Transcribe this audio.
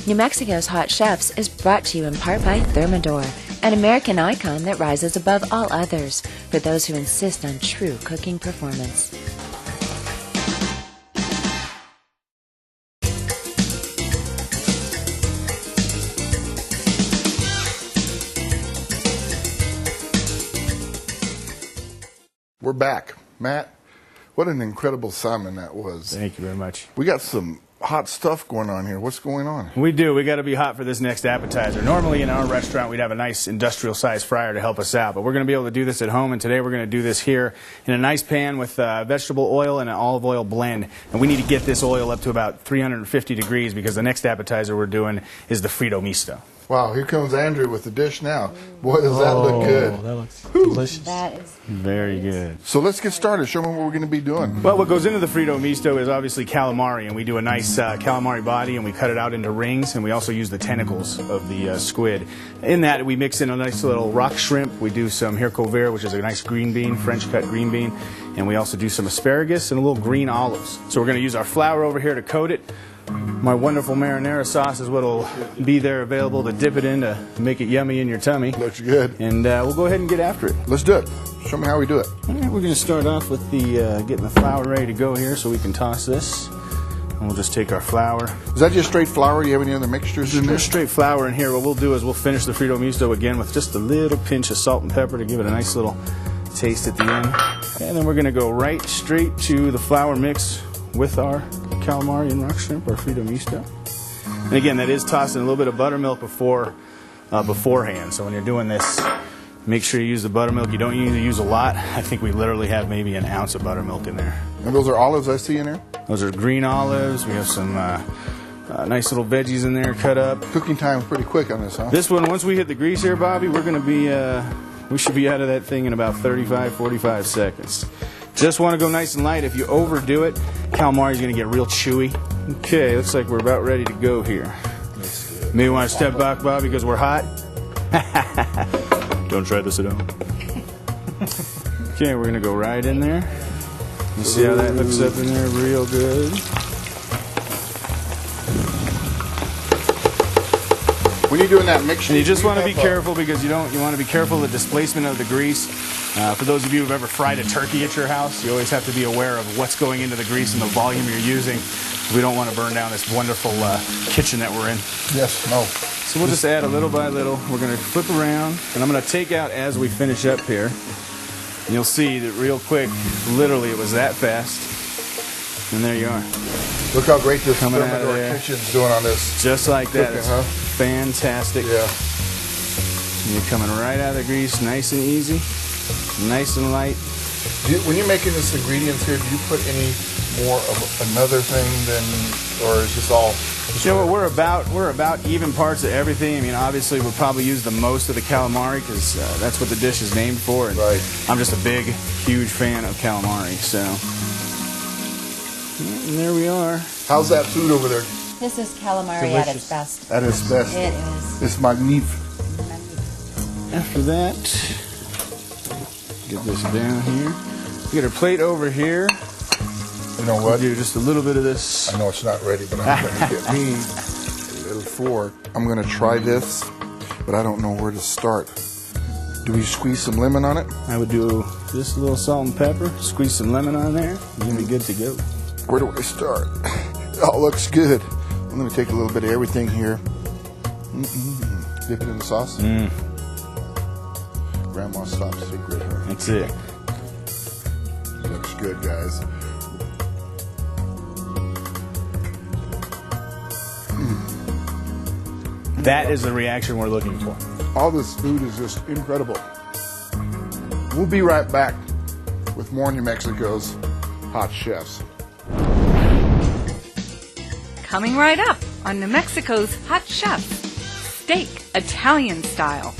New Mexico's Hot Chefs is brought to you in part by Thermador, an American icon that rises above all others for those who insist on true cooking performance. We're back. Matt, what an incredible salmon that was. Thank you very much. We got some hot stuff going on here. What's going on? We do. We got to be hot for this next appetizer. Normally in our restaurant we'd have a nice industrial-sized fryer to help us out, but we're going to be able to do this at home, and today we're going to do this here in a nice pan with vegetable oil and an olive oil blend. And we need to get this oil up to about 350 degrees because the next appetizer we're doing is the Fritto Misto. Wow, here comes Andrew with the dish now. Boy, does that look good. That looks delicious. That is very good. So let's get started. Show me what we're going to be doing. Well, what goes into the Fritto Misto is obviously calamari, and we do a nice calamari body, and we cut it out into rings, and we also use the tentacles of the squid. In that, we mix in a nice little rock shrimp. We do some haricot vert, which is a nice green bean, French-cut green bean, and we also do some asparagus and a little green olives. So we're going to use our flour over here to coat it. My wonderful marinara sauce is what will be there available to dip it in to make it yummy in your tummy. Looks good. And we'll go ahead and get after it. Let's do it. Show me how we do it. All right, we're going to start off with the getting the flour ready to go here so we can toss this. And we'll just take our flour. Is that just straight flour? Do you have any other mixtures in there? There's straight flour in here. What we'll do is we'll finish the Fritto Misto again with just a little pinch of salt and pepper to give it a nice little taste at the end. And then we're going to go right straight to the flour mix with our calamari and rock shrimp, our Fritto Misto. And again, that is tossing a little bit of buttermilk beforehand. So when you're doing this, make sure you use the buttermilk. You don't need to use a lot. I think we literally have maybe an ounce of buttermilk in there. And those are olives I see in there? Those are green olives. We have some nice little veggies in there cut up. Cooking time is pretty quick on this, huh? This one, once we hit the grease here, Bobby, we're going to be, we should be out of that thing in about 35, 45 seconds. Just want to go nice and light. If you overdo it, calamari is going to get real chewy. Okay, looks like we're about ready to go here. Maybe want to step back, Bobby, because we're hot. Don't try this at home. Okay, we're going to go right in there. You see how that hooks up in there real good. When you're doing that mixture, and you just want to be careful because you want to be careful of the displacement of the grease. For those of you who've ever fried a turkey at your house, you always have to be aware of what's going into the grease and the volume you're using. We don't want to burn down this wonderful kitchen that we're in. Yes, no. So we'll just add a little by little. We're going to flip around, and I'm going to take out as we finish up here. And you'll see that real quick, literally it was that fast. And there you are. Look how great this Thermador kitchen's doing on this. Just like that. Cooking, It's huh? fantastic. Yeah. And you're coming right out of the grease, nice and easy, nice and light. When you're making this ingredients here, do you put any more of another thing than, or is this all? You know what, we're about even parts of everything. I mean, obviously we'll probably use the most of the calamari because that's what the dish is named for. And right. I'm just a big, huge fan of calamari. So, and there we are. How's that food over there? This is calamari at its best. At its best. It is. It's magnificent. After that, get this down here. Get our plate over here. You know what? We'll do just a little bit of this. I know it's not ready, but I'm going to get me a little fork. I'm going to try this, but I don't know where to start. Do we squeeze some lemon on it? I would do just a little salt and pepper, squeeze some lemon on there, and you'll be good to go. Where do I start? It all looks good. I'm going to take a little bit of everything here. Dip it in the sauce. Grandma's top secret here. That's it. Looks good, guys. That is the reaction we're looking for. All this food is just incredible. We'll be right back with more New Mexico's Hot Chefs. Coming right up on New Mexico's Hot Chefs. Steak, Italian style.